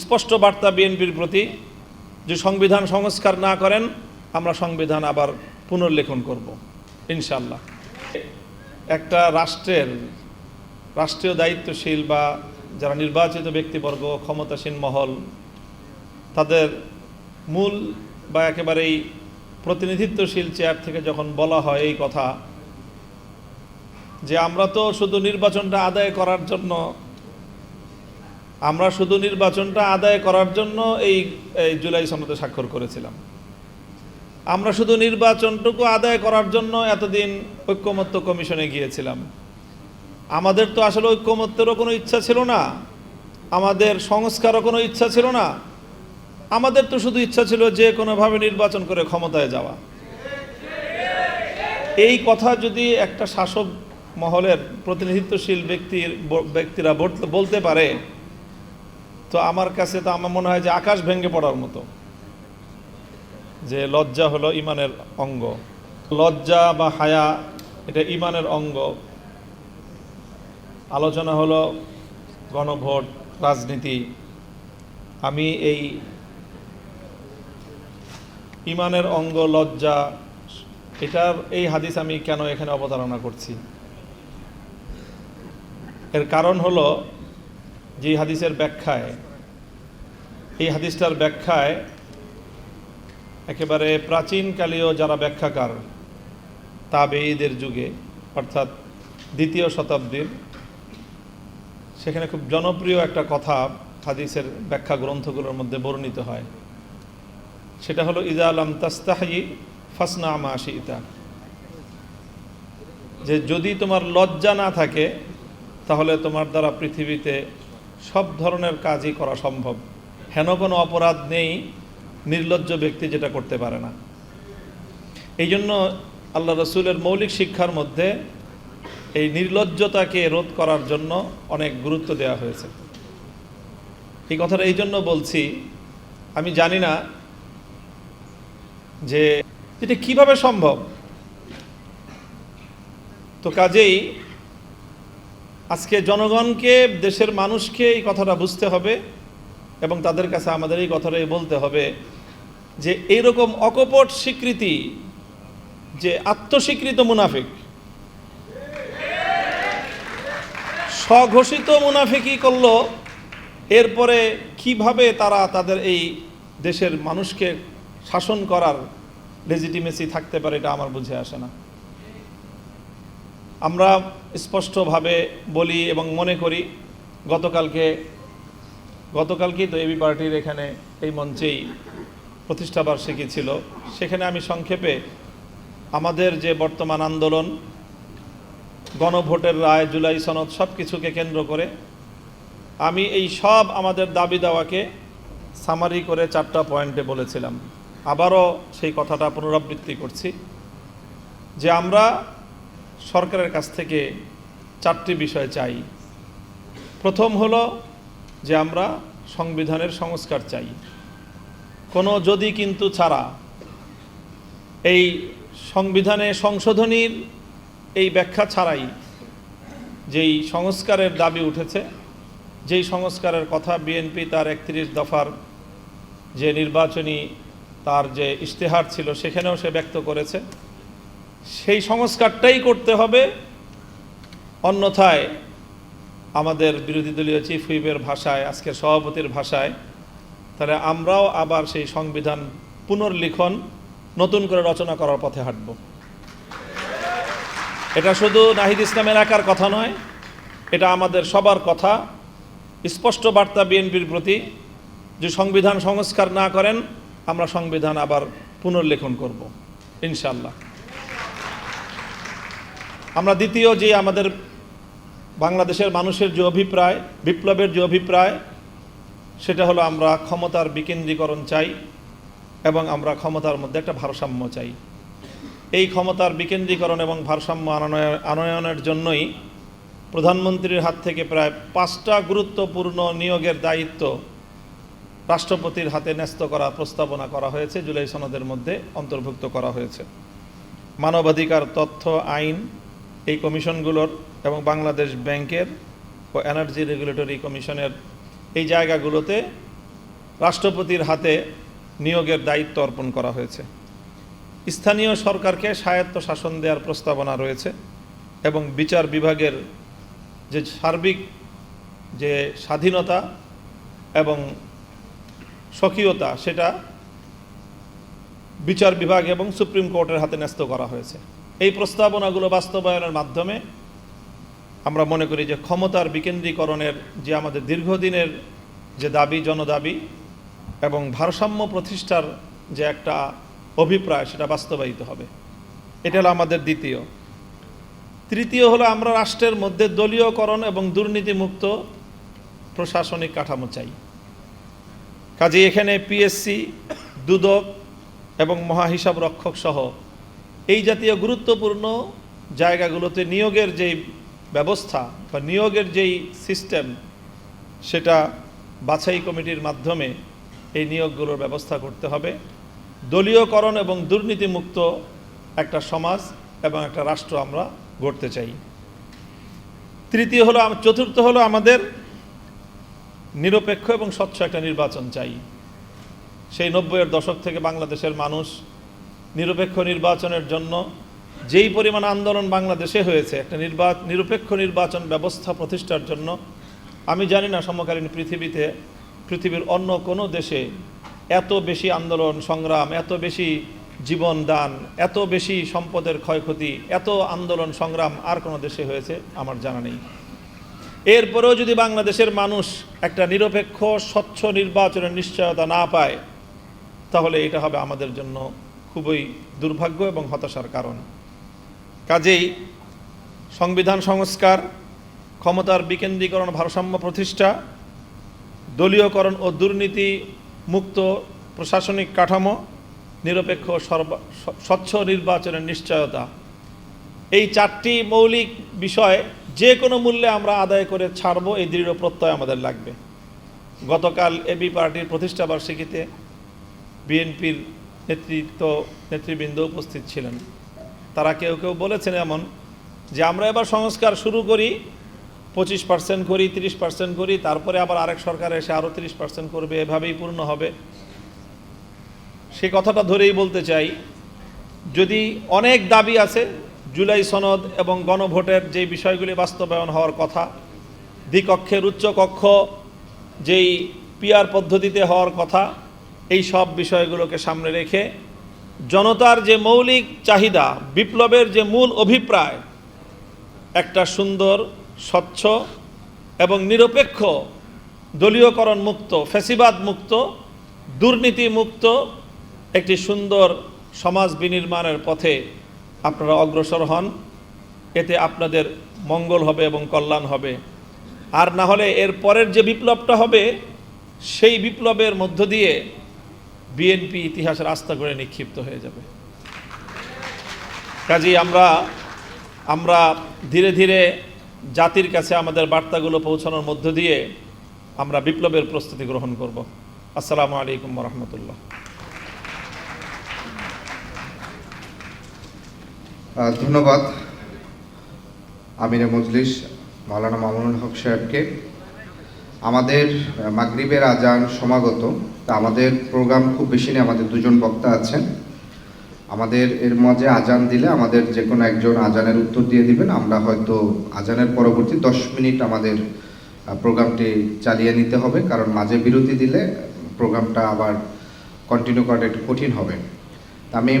স্পষ্ট বার্তা বিএনপির প্রতি যে সংবিধান সংস্কার না করেন আমরা সংবিধান আবার পুনর্লেখন করব ইনশাআল্লাহ। একটা রাষ্ট্রীয় দায়িত্বশীল বা যারা নির্বাচিত ব্যক্তিবর্গ, ক্ষমতাসীন মহল, তাদের মূল বা একেবারেই প্রতিনিধিত্বশীল চেয়ার থেকে যখন বলা হয় এই কথা যে আমরা শুধু নির্বাচনটা আদায় করার জন্য এই জুলাই সনদে স্বাক্ষর করেছিলাম, আমরা শুধু নির্বাচনটুকু আদায় করার জন্য এতদিন ঐক্যমত্য কমিশনে গিয়েছিলাম। আমাদের তো আসলে ঐক্যমত্যেরও কোনো ইচ্ছা ছিল না, আমাদের সংস্কারও কোনো ইচ্ছা ছিল না, আমাদের তো শুধু ইচ্ছা ছিল যে কোনোভাবে নির্বাচন করে ক্ষমতায় যাওয়া। এই কথা যদি একটা শাসক মহলের প্রতিনিধিত্বশীল ব্যক্তিরা বলতে পারে তো আমার কাছে তো আমার মনে হয় যে আকাশ ভেঙে পড়ার মতো। যে লজ্জা হলো ঈমানের অঙ্গ, লজ্জা বা হায়া এটা ঈমানের অঙ্গ। আলোচনা হলো গণভোট, রাজনীতি। আমি এই ঈমানের অঙ্গ লজ্জা এই হাদিস আমি কেন এখানে অবতারণা করছি, এর কারণ হলো যে হাদিসের ব্যাখ্যায়, এই হাদিসটার ব্যাখ্যায় একেবারে প্রাচীনকালীয় যারা ব্যাখ্যাকার তাবেঈদের যুগে অর্থাৎ দ্বিতীয় শতাব্দীর, সেখানে খুব জনপ্রিয় একটা কথা হাদিসের ব্যাখ্যা গ্রন্থগুলোর মধ্যে বর্ণিত হয়। সেটা হলো ইজা লাম তাস্তাহি ফাসনা মা শিতা, যে যদি তোমার লজ্জা না থাকে তাহলে তোমার দ্বারা পৃথিবীতে সব ধরনের কাজই করা সম্ভব। হেন কোনো অপরাধ নেই নির্লজ্জ ব্যক্তি যেটা করতে পারে না। এই জন্য আল্লাহ রসুলের মৌলিক শিক্ষার মধ্যে এই নির্লজ্জতাকে রোধ করার জন্য অনেক গুরুত্ব দেওয়া হয়েছে। এই কথাটা এই জন্য বলছি, আমি জানি না যে এটা কিভাবে সম্ভব। তো কাজেই আজকে জনগণকে, দেশের মানুষকে এই কথাটা বুঝতে হবে এবং তাদের কাছে আমাদের এই কথাটাই বলতে হবে যে এইরকম অকপট স্বীকৃতি, যে আত্মস্বীকৃত মুনাফিক, স্বঘোষিত মুনাফিকি করলো, এরপরে কিভাবে তারা তাদের এই দেশের মানুষকে শাসন করার লেজিটিমেসি থাকতে পারে এটা আমার বুঝে আসে না। আমরা স্পষ্টভাবে বলি এবং মনে করি, গতকালকেই তো এবি পার্টির এখানে এই মঞ্চেই প্রতিষ্ঠাবার্ষিকী ছিল, সেখানে আমি সংক্ষেপে আমাদের যে বর্তমান আন্দোলন, গণভোটের রায়, জুলাই সনদ সব কিছুকে কেন্দ্র করে আমি এই সব আমাদের দাবি দাওয়াকে সামারি করে 4টা পয়েন্টে বলেছিলাম। আবারও সেই কথাটা পুনরাবৃত্তি করছি যে আমরা সরকারের কাছ থেকে 4টি বিষয় চাই। প্রথম হলো যে আমরা সংবিধানের সংস্কার চাই, কোনো যদি কিন্তু ছাড়া। এই সংবিধানে সংশোধনীর এই ব্যাখ্যা ছাড়াই যেই সংস্কারের দাবি উঠেছে, যেই সংস্কারের কথা বিএনপি তার 31 দফার যে নির্বাচনী তার যে ইশতেহার ছিল সেখানেও সে ব্যক্ত করেছে, সেই সংস্কারটাই করতে হবে। অন্যথায় আমাদের বিরোধী দলীয় চিফ হুইপের ভাষায়, আজকের সভাপতির ভাষায়, তাহলে আমরাও আবার সেই সংবিধান পুনর্লিখন নতুন করে রচনা করার পথে হাঁটব। এটা শুধু নাহিদ ইসলাম এলাকার কথা নয়, এটা আমাদের সবার কথা। স্পষ্ট বার্তা বিএনপির প্রতি যে সংবিধান সংস্কার না করেন আমরা সংবিধান আবার পুনর্লেখন করব ইনশাআল্লাহ। আমরা দ্বিতীয় যে আমাদের বাংলাদেশের মানুষের যে অভিপ্রায়, বিপ্লবের যে অভিপ্রায়, সেটা হলো আমরা ক্ষমতার বিকেন্দ্রীকরণ চাই এবং আমরা ক্ষমতার মধ্যে একটা ভারসাম্য চাই। এই ক্ষমতার বিকেন্দ্রীকরণ এবং ভারসাম্য আনয়নের জন্যই প্রধানমন্ত্রীর হাত থেকে প্রায় 5টা গুরুত্বপূর্ণ নিয়োগের দায়িত্ব রাষ্ট্রপতির হাতে ন্যস্ত করার প্রস্তাবনা করা হয়েছে, জুলাই সনদের মধ্যে অন্তর্ভুক্ত করা হয়েছে। মানবাধিকার, তথ্য, আইন এই কমিশনগুলোর এবং বাংলাদেশ ব্যাংকের ও এনার্জি রেগুলেটরি কমিশনের এই জায়গাগুলোতে রাষ্ট্রপতির হাতে নিয়োগের দায়িত্ব অর্পণ করা হয়েছে। স্থানীয় সরকারকে স্বায়ত্ত শাসন দেওয়ার প্রস্তাবনা রয়েছে এবং বিচার বিভাগের যে সার্বিক যে স্বাধীনতা এবং স্বকীয়তা সেটা বিচার বিভাগ এবং সুপ্রিম কোর্টের হাতে ন্যস্ত করা হয়েছে। এই প্রস্তাবনাগুলো বাস্তবায়নের মাধ্যমে আমরা মনে করি যে ক্ষমতার বিকেন্দ্রীকরণের যে আমাদের দীর্ঘদিনের যে দাবি, জনদাবি এবং ভারসাম্য প্রতিষ্ঠার যে একটা অভিপ্রায় সেটা বাস্তবায়িত হবে। এটা হলো আমাদের দ্বিতীয়। তৃতীয় হলো আমরা রাষ্ট্রের মধ্যে দলীয়করণ এবং দুর্নীতিমুক্ত প্রশাসনিক কাঠামো চাই। কাজে এখানে পিএসসি, দুদক এবং মহাহিসাব রক্ষক সহ এই জাতীয় গুরুত্বপূর্ণ জায়গাগুলোতে নিয়োগের যেই ব্যবস্থা বা নিয়োগের যেই সিস্টেম সেটা বাছাই কমিটির মাধ্যমে এই নিয়োগগুলোর ব্যবস্থা করতে হবে। দলীয়করণ এবং দুর্নীতিমুক্ত একটা সমাজ এবং একটা রাষ্ট্র আমরা গড়তে চাই। চতুর্থ হলো আমাদের নিরপেক্ষ এবং স্বচ্ছ একটা নির্বাচন চাই। সেই 90-এর দশক থেকে বাংলাদেশের মানুষ নিরপেক্ষ নির্বাচনের জন্য যেই পরিমাণ আন্দোলন বাংলাদেশে হয়েছে, একটা নিরপেক্ষ নির্বাচন ব্যবস্থা প্রতিষ্ঠার জন্য আমি জানি না সমকালীন পৃথিবীর অন্য কোনো দেশে এত বেশি আন্দোলন সংগ্রাম, এত বেশি জীবন দান, এত বেশি সম্পদের ক্ষয়ক্ষতি, এত আন্দোলন সংগ্রাম আর কোনো দেশে হয়েছে আমার জানা নেই। এরপরেও যদি বাংলাদেশের মানুষ একটা নিরপেক্ষ স্বচ্ছ নির্বাচনের নিশ্চয়তা না পায় তাহলে এটা হবে আমাদের জন্য খুবই দুর্ভাগ্য এবং হতাশার কারণ। কাজেই সংবিধান সংস্কার, ক্ষমতার বিকেন্দ্রীকরণ, ভারসাম্য প্রতিষ্ঠা, দলীয়করণ ও দুর্নীতি মুক্ত প্রশাসনিক কাঠামো, নিরপেক্ষ স্বচ্ছ নির্বাচনের নিশ্চয়তা, এই চারটি মৌলিক বিষয় যে কোনো মূল্যে আমরা আদায় করে ছাড়ব, এই দৃঢ় প্রত্যয় আমাদের লাগবে। গতকাল এবি পার্টির প্রতিষ্ঠাবার্ষিকীতে বিএনপির নেতৃবৃন্দ উপস্থিত ছিলেন। তারা কেউ কেউ বলেছেন এমন যে আমরা এবার সংস্কার শুরু করি, 25% করি, 30% করি, তারপরে আবার আরেক সরকার এসে আরও 30% করবে, এভাবেই পূর্ণ হবে। সেই কথাটা ধরেই বলতে চাই, যদি অনেক দাবি আছে, জুলাই সনদ এবং গণভোটের যেই বিষয়গুলি বাস্তবায়ন হওয়ার কথা, দ্বিকক্ষের উচ্চকক্ষ যেই পিআর পদ্ধতিতে হওয়ার কথা, এই সব বিষয়গুলোকে সামনে রেখে জনতার যে মৌলিক চাহিদা, বিপ্লবের যে মূল অভিপ্রায়, একটা সুন্দর, স্বচ্ছ এবং নিরপেক্ষ, দলীয়করণ মুক্ত, ফ্যাসিবাদ মুক্ত, দুর্নীতি মুক্ত একটি সুন্দর সমাজ বিনির্মাণের পথে আপনারা অগ্রসর হন। এতে আপনাদের মঙ্গল হবে এবং কল্যাণ হবে। আর না হলে এর পরের যে বিপ্লবটা হবে সেই বিপ্লবের মধ্য দিয়ে বিএনপি ইতিহাসের আস্থা করে নিক্ষিপ্ত হয়ে যাবে। কাজেই আমরা ধীরে ধীরে জাতির কাছে আমাদের বার্তাগুলো পৌঁছানোর মধ্য দিয়ে আমরা বিপ্লবের প্রস্তুতি গ্রহণ করব। আসসালামু আলাইকুম ওয়া রাহমাতুল্লাহ। ধন্যবাদ আমিরে মজলিস মাওলানা মামুনুল হক সাহেবকে। আমাদের মাগরিবের আজান সমাগত, তা আমাদের প্রোগ্রাম খুব বেশি নেই, আমাদের দুজন বক্তা আছেন। আমাদের এর মাঝে আজান দিলে আমাদের যে কোনো একজন আজানের উত্তর দিয়ে দিবেন। আমরা হয়তো আজানের পরবর্তী 10 মিনিট আমাদের প্রোগ্রামটি চালিয়ে নিতে হবে, কারণ মাঝে বিরতি দিলে প্রোগ্রামটা আবার কন্টিনিউ করাটা একটু কঠিন হবে। আমি